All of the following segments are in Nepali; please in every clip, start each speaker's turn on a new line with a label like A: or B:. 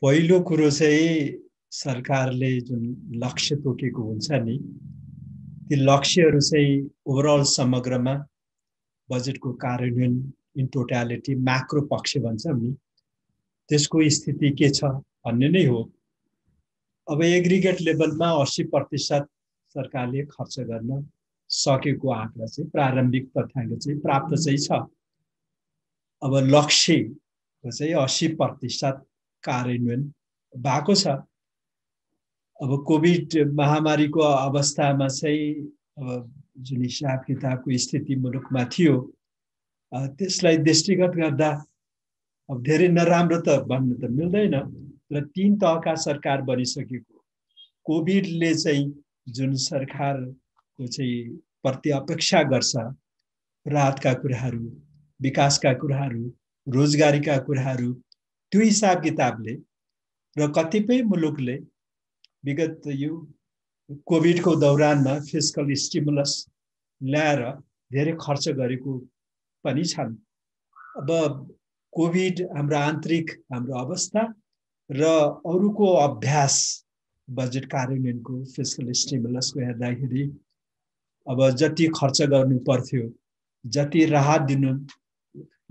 A: पहिलो कुरो चाहिँ सरकारले जुन लक्ष्य तोकेको हुन्छ नि, ती लक्ष्यहरू चाहिँ ओभरअल समग्रमा बजेटको कार्यान्वयन इन टोटालिटी म्याक्रो पक्ष भन्छौँ नि, त्यसको स्थिति के छ भन्ने नै हो। अब एग्रिगेट लेभलमा 80% सरकारले खर्च गर्न सकेको आँकडा चाहिँ प्रारम्भिक तथ्याङ्क चाहिँ प्राप्त चाहिँ छ। अब लक्ष्यको चाहिँ 80% कार्यान्वयन भएको छ। अब कोभिड महामारीको अवस्थामा चाहिँ अब जुन हिसाब किताबको स्थिति मुलुकमा थियो, त्यसलाई दृष्टिगत गर्दा अब धेरै नराम्रो त भन्नु त मिल्दैन, र 3 तहका सरकार बनिसकेको कोभिडले चाहिँ जुन सरकारको चाहिँ प्रति अपेक्षा गर्छ, राहतका कुराहरू, विकासका कुराहरू, रोजगारीका कुराहरू, त्यो हिसाब किताबले र कतिपय मुलुकले विगत यो कोभिडको दौरानमा फिस्कल स्टिमुलस ल्याएर धेरै खर्च गरेको पनि छन्। अब कोभिड हाम्रो आन्तरिक हाम्रो अवस्था र अरूको अभ्यास बजेट कार्यान्वयनको फिस्कल स्टिमुलसको हेर्दाखेरि अब जति खर्च गर्नु पर्थ्यो, जति राहत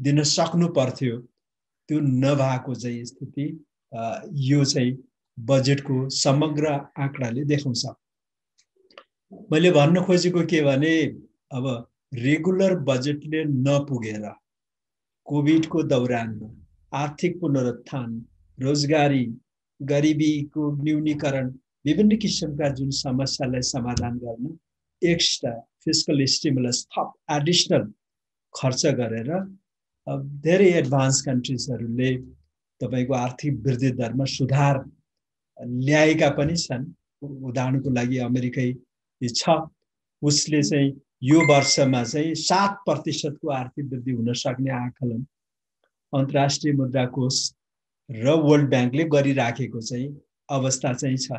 A: दिन सक्नु पर्थ्यो, त्यो नभएको चाहिँ स्थिति यो चाहिँ बजेटको समग्र आँकडाले देखाउँछ। मैले भन्न खोजेको के भने, अब रेगुलर बजेटले नपुगेर कोभिडको दौरानमा आर्थिक पुनरुत्थान, रोजगारी, गरिबीको न्यूनीकरण, विभिन्न किसिमका जुन समस्यालाई समाधान गर्न एक्स्ट्रा फिस्कल स्टिमुलस थप एडिसनल खर्च गरेर धेरै एडभान्स कन्ट्रिजहरूले तपाईको आर्थिक वृद्धि दरमा सुधार ल्याएका पनि छन्। उदाहरणको लागि अमेरिकै छ, उसले चाहिँ यो वर्षमा चाहिँ 7% को आर्थिक वृद्धि हुन सक्ने आकलन अन्तर्राष्ट्रिय मुद्रा कोष र वर्ल्ड ब्याङ्कले गरिराखेको चाहिँ अवस्था चाहिँ छ।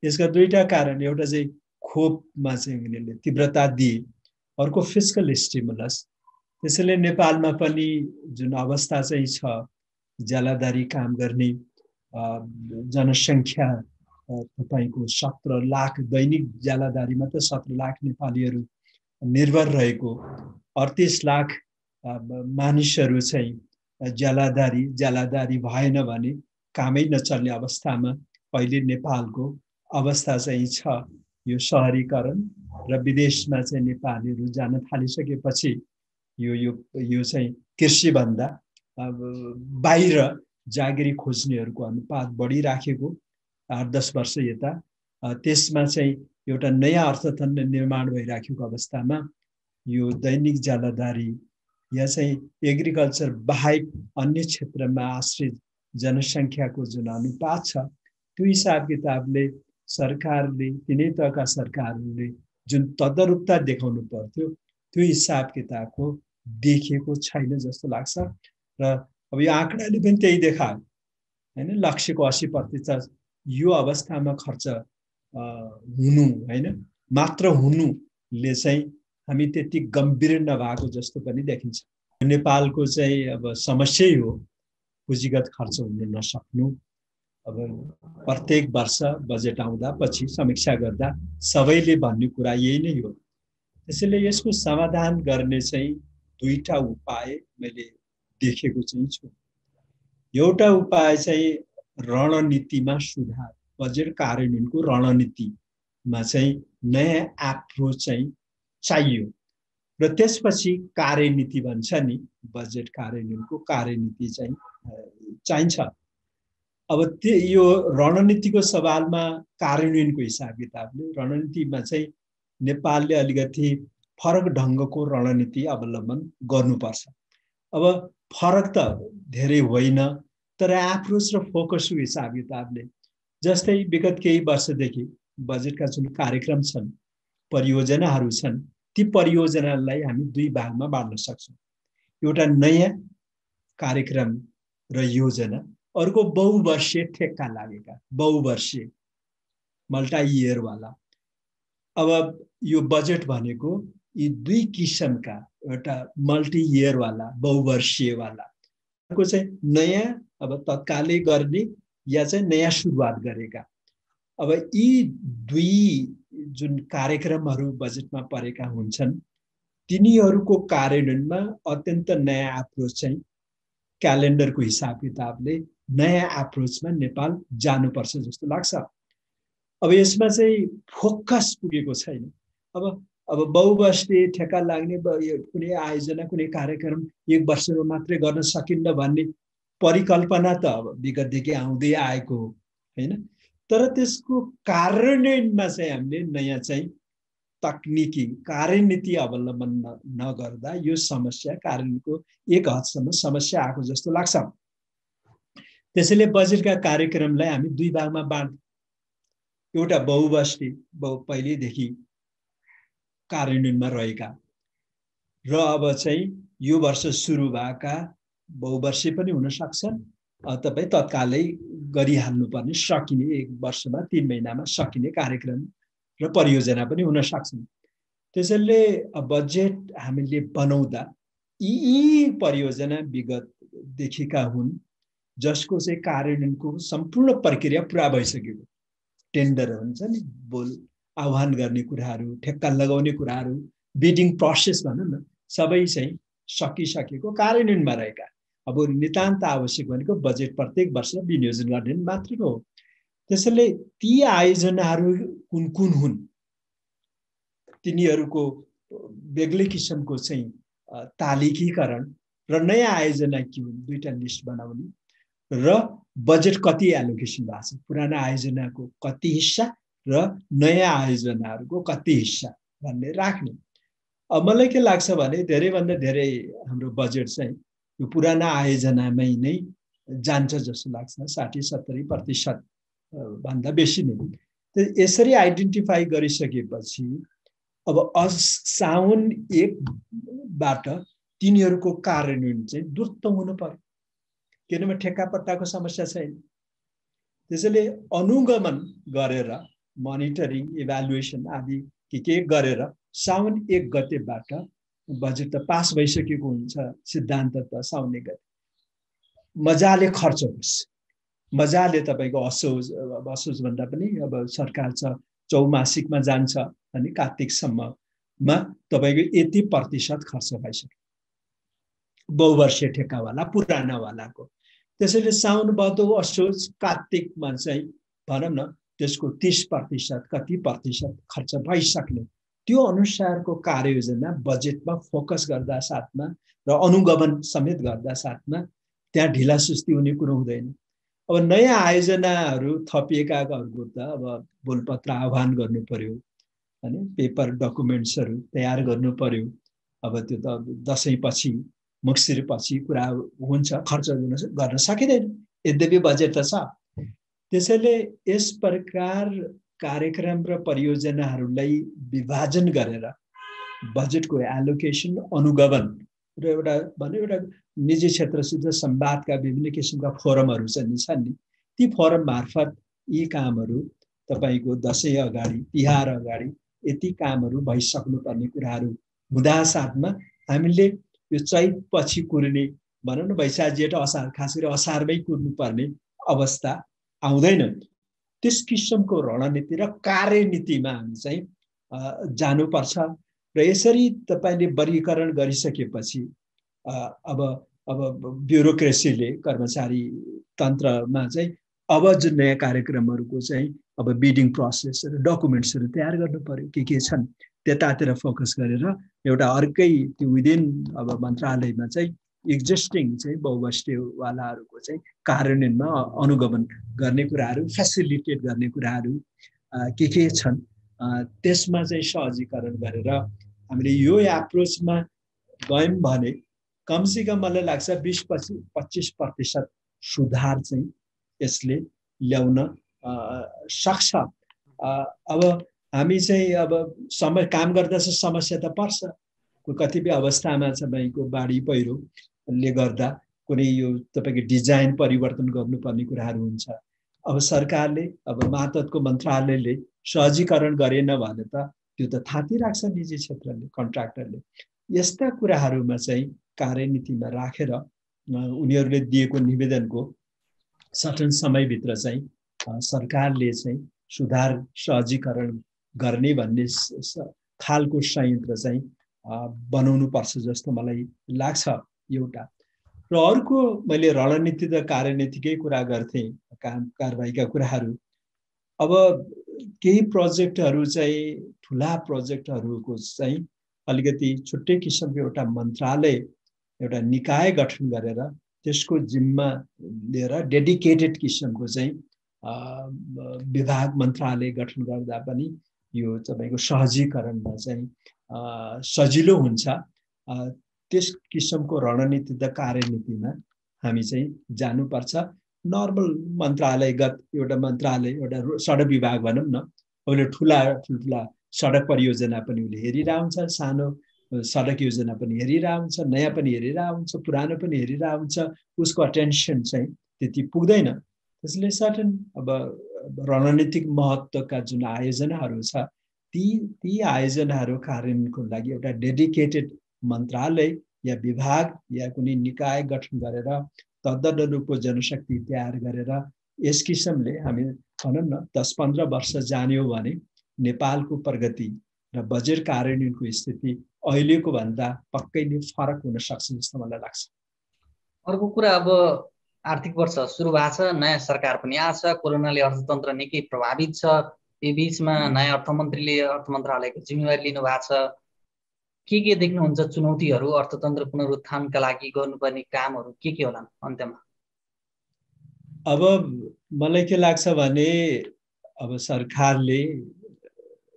A: यसका दुईटा कारण, एउटा चाहिँ खोपमा चाहिँ उनीहरूले तीव्रता दिए, अर्को फिस्कल स्टिमुलस। त्यसैले नेपालमा पनि जुन अवस्था चाहिँ छ, ज्यालादारी काम गर्ने जनसङ्ख्या तपाईको 17 लाख, दैनिक ज्यालादारीमा त 17 लाख नेपालीहरू निर्भर रहेको, 38 लाख मानिसहरू चाहिँ ज्यालादारी भएन भने कामै नचल्ने अवस्थामा अहिले नेपालको अवस्था चाहिँ छ। यो शहरीकरण र विदेशमा चाहिँ नेपालीहरू जान थालिसकेपछि यो चाहिँ कृषिभन्दा बाहिर जागिरी खोज्नेहरूको अनुपात बढिराखेको 8-10 वर्ष यता, त्यसमा चाहिँ एउटा नयाँ अर्थतन्त्र निर्माण भइराखेको अवस्थामा यो दैनिक ज्यालादारी या चाहिँ एग्रिकल्चर बाहेक अन्य क्षेत्रमा आश्रित जनसङ्ख्याको जुन अनुपात छ, त्यो हिसाब किताबले सरकारले, तिनै तहका सरकारहरूले जुन तदरुपता देखाउनु पर्थ्यो, त्यो हिसाब किताबको देखिएको छैन जस्तो लाग्छ। र अब यो आँकडाले पनि त्यही देखायो हैन, लक्ष्यको 80% यो अवस्थामा खर्च हुनु हैन, मात्र हुनुले चाहिँ हामी त्यति गम्भीर नभएको जस्तो पनि देखिन्छ। नेपालको चाहिँ अब समस्या हो पुँजीगत खर्च हुन नसक्नु। अब प्रत्येक वर्ष बजेट आउँदा पछि समीक्षा गर्दा सबैले भन्ने कुरा यही नै हो। त्यसैले यसको समाधान गर्ने चाहिँ दुईटा उपाय मैले देखेको चाहिँ छु। एउटा उपाय चाहिँ रणनीतिमा सुधार, बजेट कार्यान्वयनको रणनीतिमा चाहिँ नयाँ एप्रोच चाहिँ चाहियो, र त्यसपछि कार्यनीति भन्छ नि, बजेट कार्यान्वयनको कार्यनीति चाहिँ चाहिन्छ। अब यो रणनीतिको सवालमा कार्यान्वयनको हिसाब किताबले रणनीतिमा चाहिँ नेपालले अलिकति फरक ढङ्गको रणनीति अवलम्बन गर्नुपर्छ। अब फरक त धेरै होइन, तर एप्रोच र फोकसको हिसाब किताबले, जस्तै विगत केही वर्षदेखि बजेटका जुन कार्यक्रम छन्, परियोजनाहरू छन्, ती परियोजनालाई हामी दुई भागमा बाँड्न सक्छौँ। एउटा नयाँ कार्यक्रम र योजना, अर्को बहुवर्षीय ठेक्का लागेका, बहुवर्षीय मल्टा इयरवाला। अब यो बजेट भनेको यी दुई किसिमका, एउटा मल्टी इयरवाला, बहुवर्षीयवाला को चाहिँ नयाँ अब तत्कालै गर्ने या चाहिँ नयाँ सुरुवात गरेका। अब यी दुई जुन कार्यक्रमहरू बजेटमा परेका हुन्छन् तिनीहरूको कार्यान्वयनमा अत्यन्त नयाँ एप्रोच चाहिँ क्यालेन्डरको हिसाब किताबले नयाँ एप्रोचमा नेपाल जानुपर्छ जस्तो लाग्छ। अब यसमा चाहिँ फोकस पुगेको छैन। अब बहुवर्षीय ठेक्का लाग्ने कुनै आयोजना कुनै कार्यक्रम 1 वर्षमा मात्रै गर्न सकिन्न भन्ने परिकल्पना त अब विगतदेखि आउँदै आएको हो हैन। तर त्यसको कार्यान्वयनमा चाहिँ हामीले नयाँ चाहिँ तकनिकी कार्यनीति अवलम्बन नगर्दा यो समस्या कार्यान्वयनको एक हदसम्म समस्या आएको जस्तो लाग्छ। त्यसैले बजेटका कार्यक्रमलाई हामी दुई भागमा बाँड्छौँ। एउटा बहुवर्षीय पहिलेदेखि कार्यान्वयनमा रहेका र अब चाहिँ यो वर्ष सुरु भएका बहुवर्षीय पनि हुन सक्छन्। तपाई तत्कालै गरिहाल्नुपर्ने सकिने 1 वर्षमा 3 महिनामा सकिने कार्यक्रम र परियोजना पनि हुन सक्छन्। त्यसैले बजेट हामीले बनाउँदा यी परियोजना विगतदेखिका हुन् जसको चाहिँ कार्यान्वयनको सम्पूर्ण प्रक्रिया पुरा भइसकेको। टेन्डर हुन्छ नि, बोल आह्वान गर्ने कुराहरू, ठेक्का लगाउने कुराहरू, बिडिङ प्रोसेस भनौँ न, सबै चाहिँ सकिसकेको कार्यान्वयनमा रहेका। अब नितान्त आवश्यक भनेको बजेट प्रत्येक वर्ष विनियोजन गर्ने मात्र हो। त्यसैले ती आयोजनाहरू कुन कुन हुन् तिनीहरूको बेग्लै किसिमको चाहिँ तालिकीकरण र नयाँ आयोजना के हुन् दुईटा लिस्ट बनाउने र बजेट कति एलोकेसन भएको छ, पुराना आयोजनाको कति हिस्सा र नयाँ आयोजनाहरूको कति हिस्सा भन्ने राख्ने। अब मलाई के लाग्छ भने धेरैभन्दा धेरै हाम्रो बजेट चाहिँ यो पुराना आयोजनामै नै जान्छ जस्तो लाग्छ। 60-70% भन्दा बेसी नै। यसरी आइडेन्टिफाई गरिसकेपछि अब साउन 1 बाट तिनीहरूको कार्यान्वयन चाहिँ द्रुत हुनु पर्यो, किनभने ठेक्कापट्टाको समस्या छैन। त्यसैले अनुगमन गरेर मोनिटरिङ इभ्यालुएसन आदि के गरेर साउन 1 गतेबाट बजेट त पास भइसकेको हुन्छ। सिद्धान्त त साउन 1 गते मजाले खर्च होस्, मजाले तपाईको असोज भन्दा पनि अब सरकार छ चौमासिकमा जान्छ अनि कार्तिकसम्ममा तपाईको यति प्रतिशत खर्च भइसक्यो बहुवर्षीय ठेक्कावाला पुरानावालाको। त्यसैले साउन भदौ असोज कार्तिकमा चाहिँ भनौँ न त्यसको 30% कति प्रतिशत खर्च भइसक्ने, त्यो अनुसारको कार्ययोजना बजेटमा फोकस गर्दा साथमा र अनुगमन समेत गर्दा साथमा त्यहाँ ढिलासुस्ती हुने कुरो हुँदैन। अब नयाँ आयोजनाहरू थपिएकाहरूको त अब बोलपत्र आह्वान गर्नु पर्यो हैन, पेपर डकुमेन्ट्सहरू तयार गर्नु पर्यो। अब त्यो त दशैंपछि मक्सिरपछि कुरा हुन्छ, खर्च गर्न सकिँदैन, यद्यपि बजेट त छ। त्यसैले यस प्रकार कार्यक्रम र परियोजनाहरूलाई विभाजन गरेर बजेटको एलोकेसन अनुगमन र एउटा निजी क्षेत्रसित संवादका विभिन्न किसिमका फोरमहरू छन् नि, ती फोरम मार्फत यी कामहरू तपाईको दशैं अगाडि तिहार अगाडि यति कामहरू भइसक्नुपर्ने कुराहरू हुँदा साथमा हामीले यो चैत पछि कुर्ने भनौँ न वैशाख जेठ असार, खास गरी असारमै कुर्नुपर्ने अवस्था आउँदैन। त्यस किसिमको रणनीति र कार्यनीतिमा हामी चाहिँ जानुपर्छ। र यसरी तपाईले वर्गीकरण गरिसकेपछि अब ब्युरोक्रेसीले कर्मचारी तन्त्रमा चाहिँ अब जुन नयाँ कार्यक्रमहरूको चाहिँ अब बिडिङ प्रोसेस र डकुमेन्ट्सहरू तयार गर्नु पर्यो, के छन् त्यतातिर फोकस गरेर एउटा अर्कै त्यो विदिन अब मन्त्रालयमा चाहिँ एक्जिस्टिङ चाहिँ बहुवर्षीयवालाहरूको चाहिँ कार्यान्वयनमा अनुगमन गर्ने कुराहरू, फेसिलिटेट गर्ने कुराहरू के छन् त्यसमा चाहिँ सहजीकरण गरेर हामीले यो एप्रोचमा गयौँ भने कमसेकम मलाई लाग्छ 20-25% सुधार चाहिँ यसले ल्याउन सक्छ। अब हामी चाहिँ अब समय काम गर्दा चाहिँ समस्या त पर्छ, कतिपय अवस्थामा तपाईँको बाढी पहिरोले गर्दा कुनै यो तपाईँको डिजाइन परिवर्तन गर्नुपर्ने कुराहरू हुन्छ। अब सरकारले अब मातहतको मन्त्रालयले सहजीकरण गरेन भने त त्यो त थाती राख्छ निजी क्षेत्रले, कन्ट्र्याक्टरले। यस्ता कुराहरूमा चाहिँ कार्यनीतिमा राखेर उनीहरूले दिएको निवेदनको सर्टन समयभित्र चाहिँ सरकारले चाहिँ सुधार सहजीकरण गर्ने भन्ने खालको संयन्त्र चाहिँ बनाउनु पर्छ जस्तो मलाई लाग्छ एउटा। र अर्को मैले रणनीति र कार्यनीतिकै कुरा गर्थे, कारबाहीका कुराहरू। अब केही प्रोजेक्टहरू चाहिँ ठुला प्रोजेक्टहरूको चाहिँ अलिकति छुट्टै किसिमको एउटा मन्त्रालय, एउटा निकाय गठन गरेर त्यसको जिम्मा लिएर डेडिकेटेड किसिमको चाहिँ विभाग मन्त्रालय गठन गर्दा पनि यो तपाईको सहजीकरणमा चाहिँ सजिलो हुन्छ। त्यस किसिमको रणनीति र कार्यनीतिमा हामी चाहिँ जानुपर्छ। नर्मल मन्त्रालयगत एउटा मन्त्रालय, एउटा सडक विभाग भनौँ न, उसले ठुला सडक परियोजना पनि उसले हेरिरहेको हुन्छ, सानो सडक योजना पनि हेरिरहेको हुन्छ, नयाँ पनि हेरिरहेको हुन्छ, पुरानो पनि हेरिरहेको हुन्छ, उसको अटेन्सन चाहिँ त्यति पुग्दैन। त्यसले सर्टन अब रणनीतिक महत्त्वका जुन आयोजनाहरू छ ती आयोजनाहरू कार्यान्वयनको लागि एउटा डेडिकेटेड मन्त्रालय या विभाग या कुनै निकाय गठन गरेर तदनुरूपको जनशक्ति तयार गरेर यस किसिमले हामी भनौँ न 10-15 वर्ष जान्यौँ भने नेपालको प्रगति र बजेट कार्यान्वयनको स्थिति अहिलेको भन्दा पक्कै नै फरक हुन सक्छ जस्तो मलाई लाग्छ।
B: अर्को कुरा, अब आर्थिक वर्ष सुरु भएको छ, नयाँ सरकार पनि आएको छ, कोरोनाले अर्थतन्त्र निकै प्रभावित छ। यो बीचमा नयाँ अर्थमन्त्रीले अर्थ मन्त्रालयको जिम्मेवारी लिनु भएको छ। के देख्नुहुन्छ चुनौतीहरू, अर्थतन्त्र पुनरुत्थानका लागि गर्नुपर्ने कामहरू के होलान् अन्त्यमा?
A: अब मलाई के लाग्छ भने अब सरकारले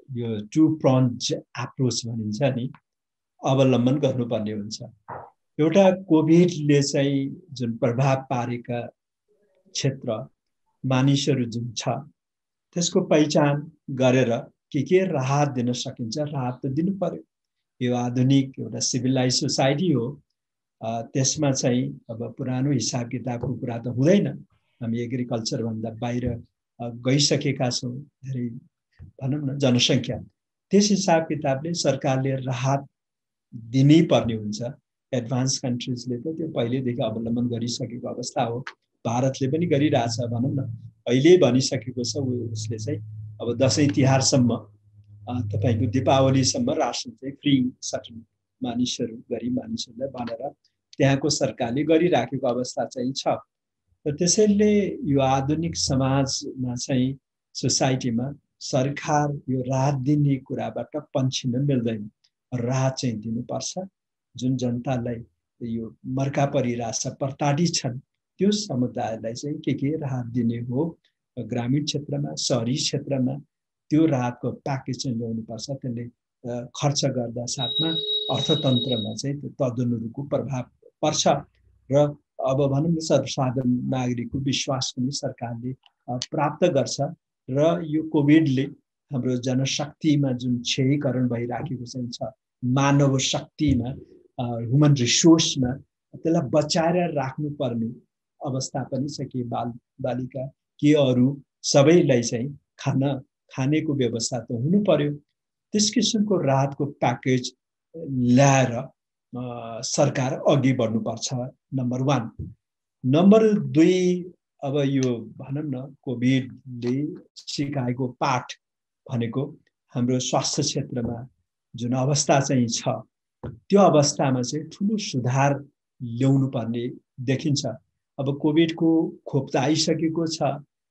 A: यो टु प्रोन्ज एप्रोच भनिन्छ नि अवलम्बन गर्नुपर्ने हुन्छ। एउटा कोभिडले चाहिँ जुन प्रभाव पारेका क्षेत्र मानिसहरू जुन छ त्यसको पहिचान गरेर के राहत दिन सकिन्छ राहत त दिनु पर्यो। यो आधुनिक एउटा सिभिलाइज सोसाइटी हो, त्यसमा चाहिँ अब पुरानो हिसाब किताबको कुरा त हुँदैन। हामी एग्रिकल्चर भन्दा बाहिर गइसकेका छौँ, धेरै भनौँ न जनसङ्ख्या। त्यस हिसाब किताबले सरकारले राहत दिनै पर्ने हुन्छ। एडभान्स कन्ट्रिजले त त्यो पहिलेदेखि अवलम्बन गरिसकेको अवस्था हो, भारतले पनि गरिरहेछ भनौँ न, अहिले भनिसकेको छ उसले चाहिँ अब दसैँ तिहारसम्म तपाईको दीपावलीसम्म रासन चाहिँ फ्री सर्टन मानिसहरू गरिब मानिसहरूलाई भनेर त्यहाँको सरकारले गरिराखेको अवस्था चाहिँ छ। र त्यसैले यो आधुनिक समाजमा चाहिँ सोसाइटीमा सरकार यो राहत दिने कुराबाट पन्छिन मिल्दैन, राहत चाहिँ दिनुपर्छ। जुन जनतालाई यो मर्का परिरहेछ, प्रताडित छन्, त्यो समुदायलाई चाहिँ के राहत दिने हो, ग्रामीण क्षेत्रमा शहरी क्षेत्रमा त्यो राहतको प्याकेज चाहिँ ल्याउनुपर्छ। त्यसले खर्च गर्दा साथमा अर्थतन्त्रमा चाहिँ तदनुरूपको प्रभाव पर्छ र अब भनौँ न सर्वसाधारण नागरिकको विश्वास पनि सरकारले प्राप्त गर्छ। र यो कोभिडले हाम्रो जनशक्तिमा जुन क्षयीकरण भइराखेको चाहिँ छ, मानव शक्तिमा, ह्युमन रिसोर्समा, त्यसलाई बचाएर राख्नुपर्ने अवस्था पनि छ। के बालबालिका के अरू सबैलाई चाहिँ खानेको व्यवस्था त हुनु पर्यो। त्यस किसिमको राहतको प्याकेज ल्याएर सरकार अघि बढ्नुपर्छ, नम्बर 1। नम्बर 2, अब यो भनौँ न कोभिडले सिकाएको पाठ भनेको हाम्रो स्वास्थ्य क्षेत्रमा जुन अवस्था चाहिँ छ त्यो अवस्थामा चाहिँ ठुलो सुधार ल्याउनु पर्ने देखिन्छ। अब कोभिडको खोप त आइसकेको छ,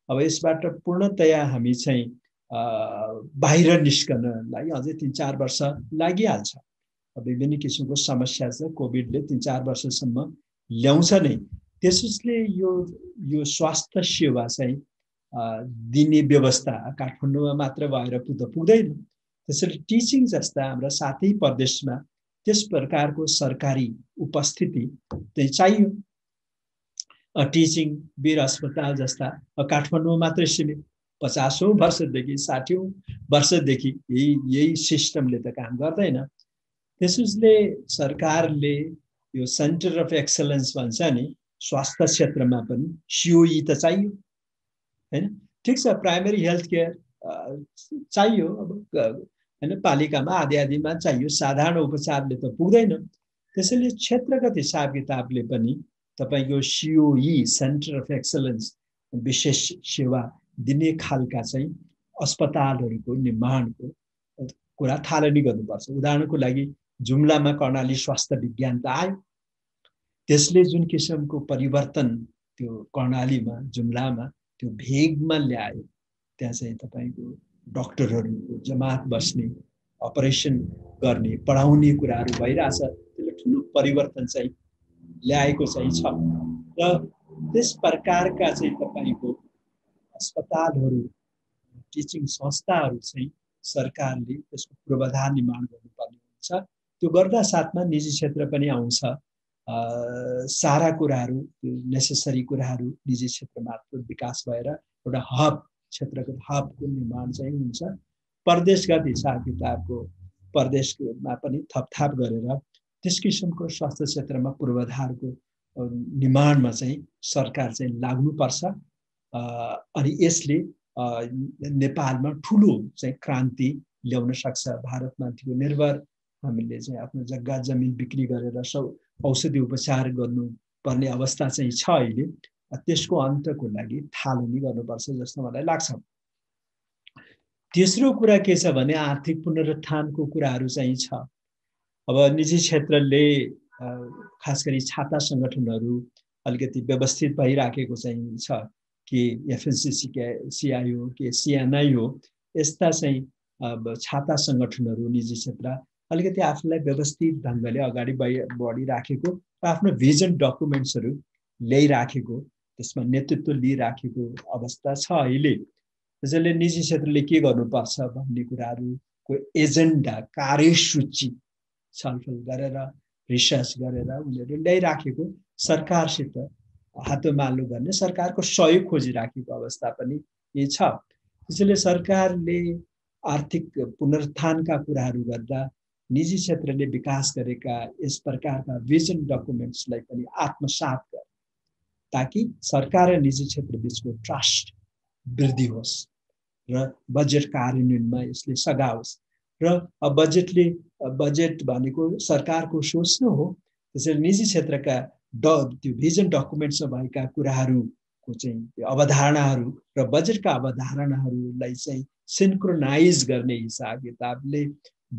A: अब यसबाट पूर्णतया हामी चाहिँ बाहिर निस्कनलाई अझै 3-4 वर्ष लागिहाल्छ। विभिन्न किसिमको समस्या छ, कोभिडले 3-4 वर्षसम्म ल्याउँछ नै। त्यसैले यो स्वास्थ्य सेवा चाहिँ दिने व्यवस्था काठमाडौँमा मात्र भएर पुग्दैन। त्यसैले टिचिङ जस्ता हाम्रा साथै प्रदेशमा त्यस प्रकारको सरकारी उपस्थिति चाहिँ चाहियो। टिचिङ वीर अस्पताल जस्ता काठमाडौँमा मात्रै सीमित 50औं वर्षदेखि 60औं वर्षदेखि यही सिस्टमले त काम गर्दैन। त्यसैले सरकारले यो सेन्टर अफ एक्सलेन्स भन्छ नि स्वास्थ्य क्षेत्रमा पनि सिओई त चाहियो हैन। ठिक छ, प्राइमेरी हेल्थ केयर चाहियो, अब हैन पालिकामा आधीमा चाहियो, साधारण उपचारले त पुग्दैन। त्यसैले क्षेत्रगत हिसाब किताबले पनि तपाईको सिओई सेन्टर अफ एक्सलेन्स विशेष सेवा दिने खालका चाहिँ अस्पतालहरूको निर्माणको कुरा थालनी गर्नुपर्छ। उदाहरणको लागि जुम्लामा कर्णाली स्वास्थ्य विज्ञान त आयो, त्यसले जुन किसिमको परिवर्तन त्यो कर्णालीमा जुम्लामा त्यो भेगमा ल्यायो, त्यहाँ चाहिँ तपाईको डाक्टरहरूको जमात बस्ने, अपरेसन गर्ने, पढाउने कुराहरू भइरहेछ, त्यसले ठुलो परिवर्तन चाहिँ ल्याएको चाहिँ छ। र त्यस प्रकारका चाहिँ तपाईको अस्पतालहरू, टिचिङ संस्थाहरू चाहिँ सरकारले त्यसको पूर्वाधार निर्माण गर्नुपर्ने हुन्छ। त्यो गर्दा साथमा निजी क्षेत्र पनि आउँछ। सारा कुराहरू, नेसेसरी कुराहरू निजी क्षेत्र मार्फत विकास भएर एउटा हब, क्षेत्रको हबको निर्माण चाहिँ हुन्छ। प्रदेशगत हिसाब किताबको प्रदेशमा पनि थपथाप गरेर त्यस किसिमको स्वास्थ्य क्षेत्रमा पूर्वाधारको निर्माणमा चाहिँ सरकार चाहिँ लाग्नुपर्छ। अनि यसले नेपालमा ठुलो चाहिँ क्रान्ति ल्याउन सक्छ। भारतमाथिको निर्भर हामीले चाहिँ आफ्नो जग्गा जमिन बिक्री गरेर औषधि उपचार गर्नुपर्ने अवस्था चाहिँ छ अहिले। त्यसको अन्तको लागि थालनी गर्नुपर्छ जस्तो मलाई लाग्छ। तेस्रो कुरा के छ भने आर्थिक पुनरुत्थानको कुराहरू चाहिँ छ। अब निजी क्षेत्रले खास गरी छाता सङ्गठनहरू अलिकति व्यवस्थित भइराखेको चाहिँ छ कि एफएनसीसी के सिआइओ के सिएनआई हो, यस्ता चाहिँ छाता सङ्गठनहरू निजी क्षेत्र अलिकति आफूलाई व्यवस्थित ढङ्गले अगाडि बढिराखेको र आफ्नो भिजन डकुमेन्ट्सहरू ल्याइराखेको, त्यसमा नेतृत्व लिइराखेको अवस्था छ अहिले। त्यसैले निजी क्षेत्रले के गर्नुपर्छ भन्ने कुराहरूको एजेन्डा, कार्यसूची छलफल गरेर रिसर्च गरेर उनीहरू ल्याइराखेको, सरकारसित हातोमालो गर्ने, सरकारको सहयोग खोजिराखेको अवस्था पनि यही छ। त्यसैले सरकारले आर्थिक पुनरुत्थानका कुराहरू गर्दा निजी क्षेत्रले विकास गरेका यस प्रकारका भिजन डकुमेन्ट्सलाई पनि आत्मसात गर्ने, ताकि सरकार र निजी क्षेत्र बीचको ट्रस्ट वृद्धि होस् र बजेट कार्यान्वयनमा यसले सघाओस्। र बजेट भनेको सरकारको सोच्नु हो, त्यसैले निजी क्षेत्रका त्यो भिजन डकुमेन्ट्समा भएका कुराहरूको चाहिँ त्यो अवधारणाहरू र बजेटका अवधारणाहरूलाई चाहिँ सिन्क्रोनाइज गर्ने हिसाब किताबले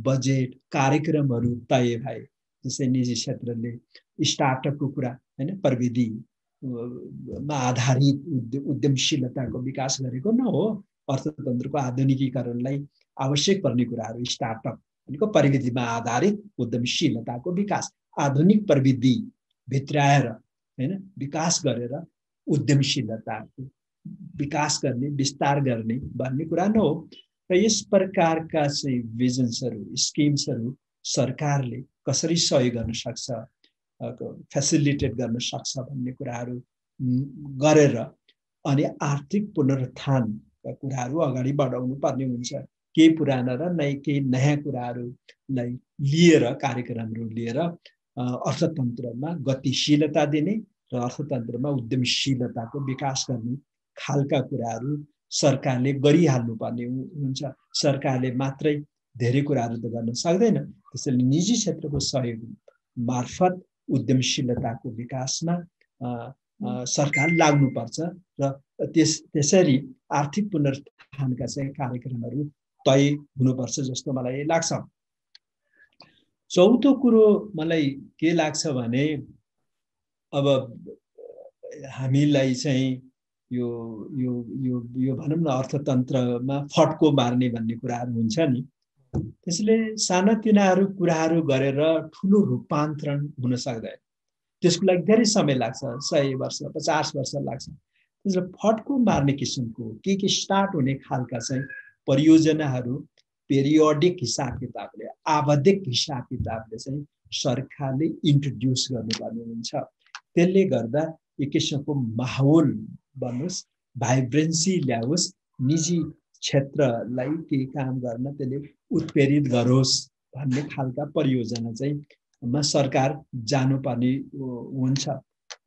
A: बजेट कार्यक्रमहरू तय भए। जस्तै निजी क्षेत्रले स्टार्टअपको कुरा, हैन, प्रविधिमा आधारित उद्यमशीलताको विकास गरेको न हो, अर्थतन्त्रको आधुनिकीकरणलाई आवश्यक पर्ने कुराहरू स्टार्टअप भनेको प्रविधिमा आधारित उद्यमशीलताको विकास, आधुनिक प्रविधि भित्राएर हैन विकास गरेर उद्यमशीलताको विकास गर्ने, विस्तार गर्ने भन्ने कुरा न हो। र यस प्रकारका चाहिँ भिजन्सहरू, स्किम्सहरू सरकारले कसरी सहयोग गर्न सक्छ, फेसिलिटेट गर्न सक्छ भन्ने कुराहरू गरेर अनि आर्थिक पुनरुत्थानका कुराहरू अगाडि बढाउनु पर्ने हुन्छ। केही पुराना र केही नयाँ कुराहरूलाई लिएर, कार्यक्रमहरू लिएर अर्थतन्त्रमा गतिशीलता दिने र अर्थतन्त्रमा उद्यमशीलताको विकास गर्ने खालका कुराहरू सरकारले गरिहाल्नुपर्ने हुन्छ। सरकारले मात्रै धेरै कुराहरू त गर्न सक्दैन, त्यसैले निजी क्षेत्रको सहयोग मार्फत उद्यमशीलताको विकासमा सरकार लाग्नुपर्छ र त्यसरी आर्थिक पुनरुत्थानका चाहिँ कार्यक्रमहरू तय हुनुपर्छ जस्तो मलाई लाग्छ। चौथो कुरो मलाई के लाग्छ भने अब हामीलाई चाहिँ यो यो यो यो भनौँ न अर्थतन्त्रमा फड्को मार्ने भन्ने कुराहरू हुन्छ नि, त्यसले सानातिनाहरू कुराहरू गरेर ठुलो रूपान्तरण हुन सक्दैन। त्यसको लागि धेरै समय लाग्छ, 100 वर्ष 50 वर्ष लाग्छ। त्यसले फड्को मार्ने किसिमको के स्टार्ट हुने खालका चाहिँ परियोजनाहरू पेरियोडिक हिसाब किताबले, आवधिक हिसाब किताबले चाहिँ सरकारले इन्ट्रोड्युस गर्नुपर्ने हुन्छ। त्यसले गर्दा एक किसिमको माहौल बनोस्, भाइब्रेन्सी ल्याओस्, निजी क्षेत्रलाई केही काम गर्न त्यसले उत्प्रेरित गरोस् भन्ने खालका परियोजना चाहिँ सरकार जानुपर्ने हुन्छ।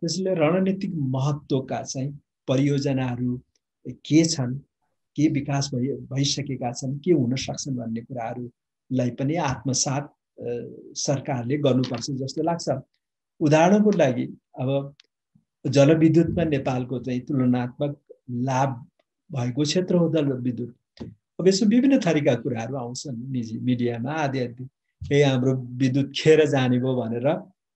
A: त्यसले रणनीतिक महत्त्वका चाहिँ परियोजनाहरू के छन्, के विकास भइसकेका छन्, के हुन सक्छन् भन्ने कुराहरूलाई पनि आत्मसात सरकारले गर्नुपर्छ जस्तो लाग्छ। उदाहरणको लागि अब जलविद्युतमा नेपालको चाहिँ तुलनात्मक लाभ भएको क्षेत्र हो जलविद्युत। अब यसो विभिन्न थरीका कुराहरू आउँछन् निजी मिडियामा आदि आदि। हाम्रो विद्युत खेर जाने भयो भनेर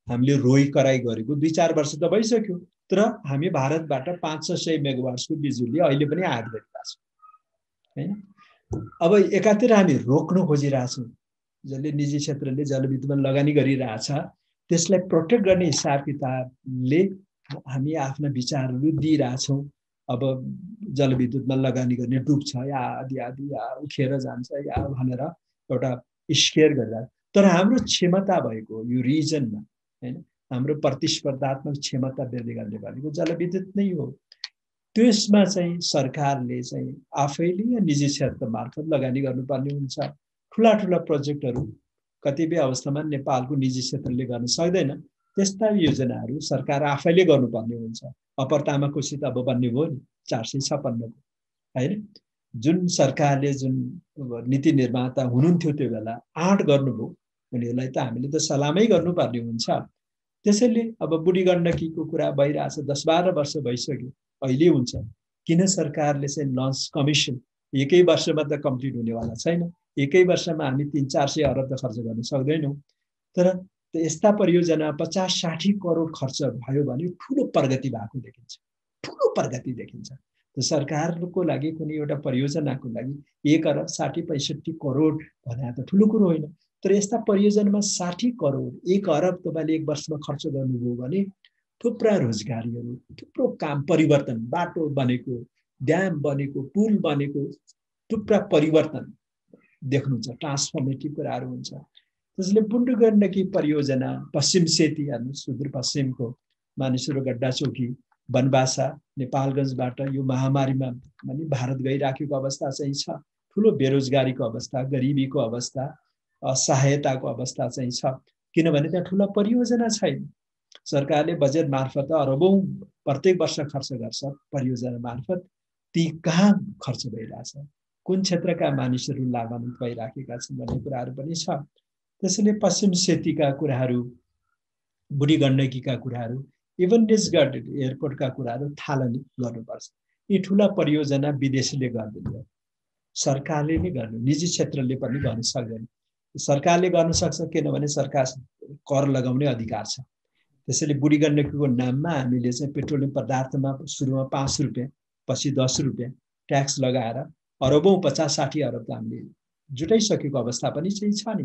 A: हामीले रोइ कराई गरेको 2-4 वर्ष त भइसक्यो, तर हामी भारतबाट 500 मेगावाटको बिजुली अहिले पनि आयात गरिरहेका छौँ हैन। अब एकातिर हामी रोक्न खोजिरहेछौँ, जसले निजी क्षेत्रले जलविद्युतमा लगानी गरिरहेछ त्यसलाई प्रोटेक्ट गर्ने हिसाब किताबले हामी आफ्ना विचारहरू दिइरहेछौँ। अब जलविद्युतमा लगानी गर्ने डुब्छ या आदि आदि या उखेर जान्छ या भनेर एउटा स्केयर गरेर, तर हाम्रो क्षमता भएको यो रिजनमा हैन, हाम्रो प्रतिस्पर्धात्मक क्षमता वृद्धि गर्ने भनेको जलविद्युत नै हो। त्यसमा चाहिँ सरकारले चाहिँ आफैले या निजी क्षेत्र मार्फत लगानी गर्नुपर्ने हुन्छ। ठुला ठुला प्रोजेक्टहरू कतिपय अवस्थामा नेपालको निजी क्षेत्रले गर्न सक्दैन, त्यस्ता योजनाहरू सरकार आफैले गर्नुपर्ने हुन्छ। अप्पर तामाकोसित अब बन्ने भयो नि 456 को हैन, जुन सरकारले जुन नीति निर्माता हुनुहुन्थ्यो त्यो बेला आँट गर्नुभयो, उनीहरूलाई त हामीले त सलामै गर्नुपर्ने हुन्छ। त्यसैले अब बुढी गण्डकीको कुरा भइरहेछ, 10-12 वर्ष भइसक्यो, अहिले हुन्छ। किन सरकारले चाहिँ लन्च कमिसन एकै वर्षमा त कम्प्लिट हुनेवाला छैन, एकै वर्षमा हामी 300-400 अरब त खर्च गर्न सक्दैनौँ। तर यस्ता परियोजना 50-60 करोड खर्च भयो भने ठुलो प्रगति भएको देखिन्छ, ठुलो प्रगति देखिन्छ। त सरकारको लागि कुनै एउटा परियोजनाको लागि 1 अरब 60-65 करोड भने त ठुलो कुरो होइन। तर यस्ता परियोजनामा 60 करोड 1 अरब तपाईँले एक वर्षमा खर्च गर्नुभयो भने थुप्रा रोजगारीहरू, थुप्रो काम परिवर्तन, बाटो बनेको, ड्याम बनेको, पुल बनेको, थुप्रा परिवर्तन देख्नुहुन्छ, ट्रान्सफर्मेटिभ कुराहरू हुन्छ। त्यसले बुढी गण्डकी परियोजना पश्चिम सेती हेर्नु, सुदूरपश्चिमको मानिसहरू गड्डाचोकी बनबासा नेपालगञ्जबाट यो महामारीमा पनि भारत गइराखेको अवस्था चाहिँ छ। ठुलो बेरोजगारीको अवस्था, गरिबीको अवस्था, असहायताको अवस्था चाहिँ छ, किनभने त्यहाँ ठुला परियोजना छैन। सरकारले बजेट मार्फत अरबौं प्रत्येक वर्ष खर्च गर्छ परियोजना मार्फत, ती कहाँ खर्च भइरहेछ, कुन क्षेत्रका मानिसहरू लाभान्वित भइराखेका छन् भन्ने कुराहरू पनि छ। त्यसैले पश्चिम सेतीका कुराहरू, बुढी गण्डकीका कुराहरू, इभन निजगढ एयरपोर्टका कुराहरू थालनी गर्नुपर्छ। यी ठुला परियोजना विदेशीले गर्दैन, सरकारले नै गर्नु, निजी क्षेत्रले पनि गर्न सक्दैन। सरकारले गर्न सक्छ किनभने सरकार कर लगाउने अधिकार छ। त्यसैले बुढी गण्डकीको नाममा हामीले चाहिँ पेट्रोलियम पदार्थमा सुरुमा 5 रुपैयाँ पछि 10 रुपैयाँ ट्याक्स लगाएर अरबौं 50-60 अरब त हामीले जुटाइसकेको अवस्था पनि चाहिँ छ नि।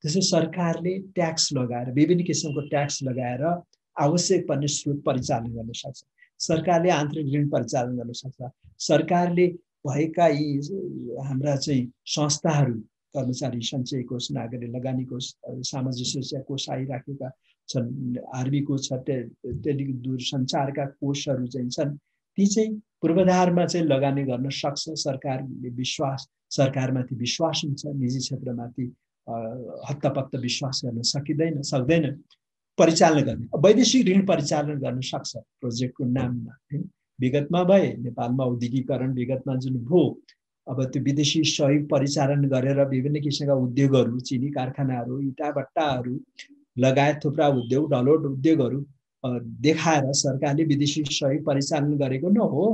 A: त्यसै सरकारले ट्याक्स लगाएर, विभिन्न किसिमको ट्याक्स लगाएर आवश्यक पर्ने स्रोत परिचालन गर्न सक्छ। सरकारले आन्तरिक ऋण परिचालन गर्न सक्छ। सरकारले भएका यी हाम्रा चाहिँ संस्थाहरू, कर्मचारी सञ्चय कोष, नागरिक लगानी कोष, सामाजिक सुरक्षा कोष आइराखेका छन्, आर्मीको छ, दूरसञ्चारका कोषहरू चाहिँ छन्, ती चाहिँ पूर्वाधारमा चाहिँ लगानी गर्न सक्छ। सरकारले विश्वास, सरकारमाथि विश्वास हुन्छ, निजी क्षेत्रमाथि हत्तपत्त विश्वास गर्न सक्दैन परिचालन गर्ने। वैदेशिक ऋण परिचालन गर्न सक्छ प्रोजेक्टको नाममा हैन। विगतमा भए नेपालमा औद्योगिकरण विगतमा जुन भयो, अब त्यो विदेशी सहयोग परिचालन गरेर विभिन्न किसिमका उद्योगहरू, चिनी कारखानाहरू, इटा भट्टाहरू लगायत थुप्रा उद्योग, डलोट उद्योगहरू देखाएर सरकारले विदेशी सहयोग परिचालन गरेको न हो।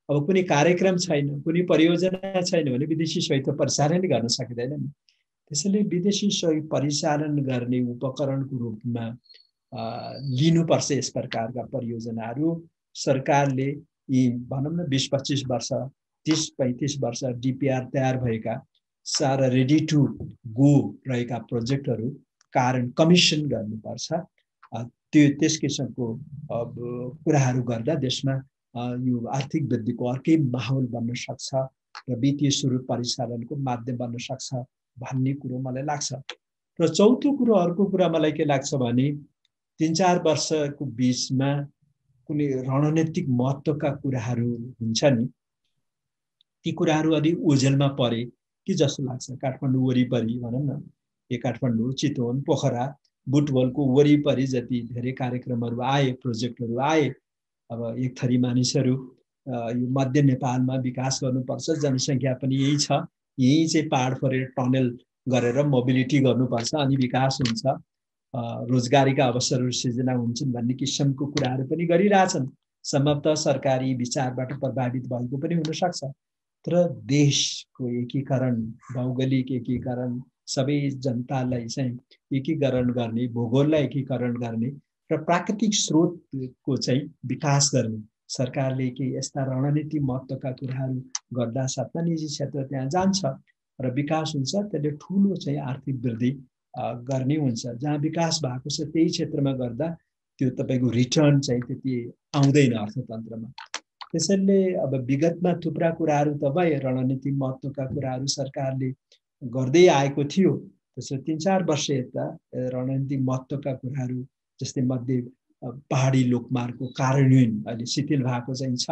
A: अब कुनै कार्यक्रम छैन, कुनै परियोजना छैन भने विदेशी सहयोग परिचालन गर्न सकिँदैन नि। त्यसैले विदेशी सहयोग परिचालन गर्ने उपकरणको रूपमा लिनुपर्छ यस प्रकारका परियोजनाहरू। सरकारले यी भनौँ न 20-25 वर्ष, 30-35 वर्ष डिपिआर तयार भएका, सारा रेडी टु गो रहेका प्रोजेक्टहरू कारण कमिसन गर्नुपर्छ। त्यस किसिमको कुराहरू गर्दा देशमा यो आर्थिक वृद्धिको अर्कै माहौल बन्न सक्छ र वित्तीय स्रोत परिचालनको माध्यम बन्न सक्छ भन्ने कुरो मलाई लाग्छ। र चौथो कुरो, अर्को कुरा मलाई के लाग्छ भने 3-4 वर्षको बीचमा कुनै रणनीतिक महत्त्वका कुराहरू हुन्छ नि, ती कुराहरू अलि ओझेलमा परे कि जस्तो लाग्छ। काठमाडौँ वरिपरि भनौँ न, यो काठमाडौँ, चितवन, पोखरा, बुटवलको वरिपरि जति धेरै कार्यक्रमहरू आए, प्रोजेक्टहरू आए, अब एक थरी मानिसहरू यो मध्य नेपालमा विकास गर्नुपर्छ, जनसङ्ख्या पनि यही छ, यही चाहिँ पहाड फरेर टनल गरेर मोबिलिटी गर्नुपर्छ अनि विकास हुन्छ, रोजगारीका अवसरहरू सिर्जना हुन्छन् भन्ने किसिमको कुराहरू पनि गरिरहेछन्। सम्भवतः सरकारी विचारबाट प्रभावित भएको पनि हुन सक्छ, तर देशको एकीकरण, भौगोलिक एकीकरण, सबै जनतालाई चाहिँ एकीकरण गर्ने, भूगोललाई एकीकरण गर्ने र प्राकृतिक स्रोतको चाहिँ विकास गर्ने सरकारले के यस्ता रणनीति महत्त्वका कुराहरू गर्दा साथमा निजी क्षेत्र त्यहाँ जान्छ र विकास हुन्छ। त्यसले ठुलो चाहिँ आर्थिक वृद्धि गर्ने हुन्छ। जहाँ विकास भएको छ त्यही क्षेत्रमा गर्दा त्यो तपाईको रिटर्न चाहिँ त्यति आउँदैन अर्थतन्त्रमा। त्यसैले अब विगतमा थुप्रा कुराहरू त भए, रणनीति महत्त्वका कुराहरू सरकारले गर्दै आएको थियो। त्यसो 3-4 वर्ष यता रणनीति महत्त्वका कुराहरू जस्तै मध्य पहाडी लोकमार्गको कार्यान्वयन अहिले शिथिल भएको चाहिँ छ।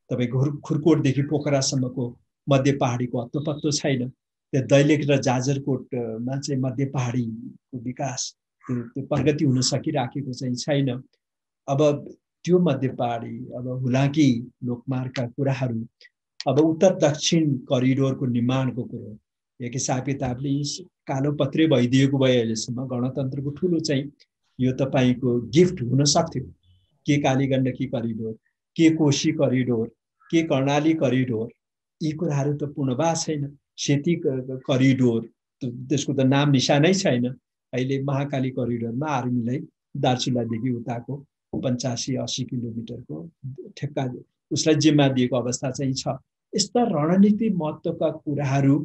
A: तपाईको खुर्कोटदेखि पोखरासम्मको मध्य पहाडीको हत्तोपत्तो छैन। त्यो दैलेख र जाजरकोटमा चाहिँ मध्य पहाडीको विकास त्यो प्रगति हुन सकिराखेको चाहिँ छैन। अब त्यो मध्य पहाडी, अब हुलाकी लोकमार्गका कुराहरू, अब उत्तर दक्षिण करिडोरको निर्माणको कुरो, एक हिसाब किताबले कालोपत्रे भइदिएको भए अहिलेसम्म गणतन्त्रको ठुलो चाहिँ यो तपाईको गिफ्ट हुन सक्थ्यो। के कालीगण्डकी करिडोर, के कोशी करिडोर, के कर्णाली करिडोर, यी कुराहरू त पूर्ण भएको छैन। सेती करिडोर त्यसको त नाम निशानै छैन। अहिले महाकाली करिडोरमा आर्मीलाई दार्चुलादेखि उताको 85-80 किलोमिटरको ठेक्का उसलाई जिम्मा दिएको अवस्था चाहिँ छ। यस्ता रणनीति महत्त्वका कुराहरू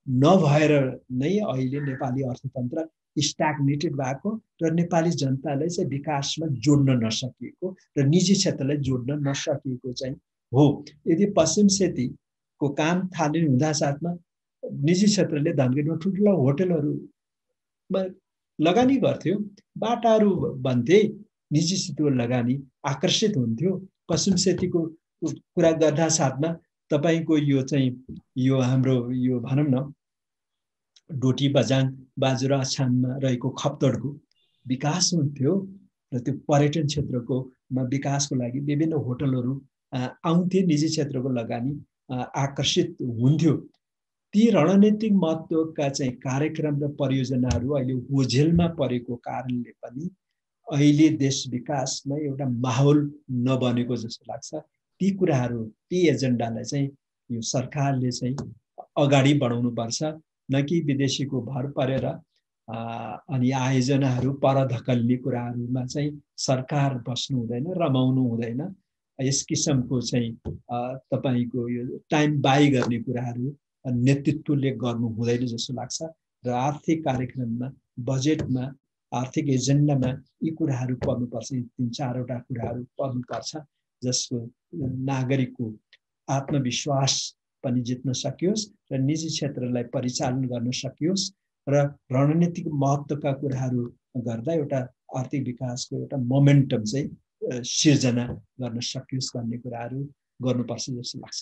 A: नभएर नै अहिले नेपाली अर्थतन्त्र स्ट्याग्नेटेड भएको र नेपाली जनतालाई चाहिँ विकासमा जोड्न नसकिएको र निजी क्षेत्रलाई जोड्न नसकिएको चाहिँ हो। यदि पश्चिम सेतीको काम थाल्ने हुँदा साथमा निजी क्षेत्रले धनगढीमा ठुल्ठुला होटलहरूमा लगानी गर्थ्यो, बाटाहरू बन्थे, निजी क्षेत्रको लगानी आकर्षित हुन्थ्यो। पश्चिम सेतीको कुरा गर्दा साथमा तपाईको यो चाहिँ यो हाम्रो यो भनौँ न डोटी बजाङ बाजुरा छानमा रहेको खप्तडको विकास हुन्थ्यो र त्यो पर्यटन क्षेत्रको विकासको लागि विभिन्न होटलहरू आउँथे, निजी क्षेत्रको लगानी आकर्षित हुन्थ्यो। ती रणनीतिक महत्त्वका चाहिँ कार्यक्रम र परियोजनाहरू अहिले ओझेलमा परेको कारणले पनि अहिले देश विकासमा एउटा माहौल नबनेको जस्तो लाग्छ। ती कुराहरू, ती एजेन्डालाई चाहिँ यो सरकारले चाहिँ अगाडि बढाउनु पर्छ, न कि विदेशीको भर परेर अनि आयोजनाहरू पर धकल्ने कुराहरूमा चाहिँ सरकार बस्नु हुँदैन, रमाउनु हुँदैन। यस किसिमको चाहिँ तपाईको यो टाइम बाई गर्ने कुराहरू नेतृत्वले गर्नु हुँदैन जस्तो लाग्छ र आर्थिक कार्यक्रममा, बजेटमा, आर्थिक एजेन्डामा यी कुराहरू पर्नुपर्छ। 3-4वटा कुराहरू पर्नुपर्छ जसको नागरिकको आत्मविश्वास पनि जित्न सकियोस् र निजी क्षेत्रलाई परिचालन गर्न सकियोस् र रणनीतिक महत्त्वका कुराहरू गर्दा एउटा आर्थिक विकासको एउटा मोमेन्टम चाहिँ सिर्जना गर्न सकियोस् भन्ने कुराहरू गर्नुपर्छ जस्तो लाग्छ।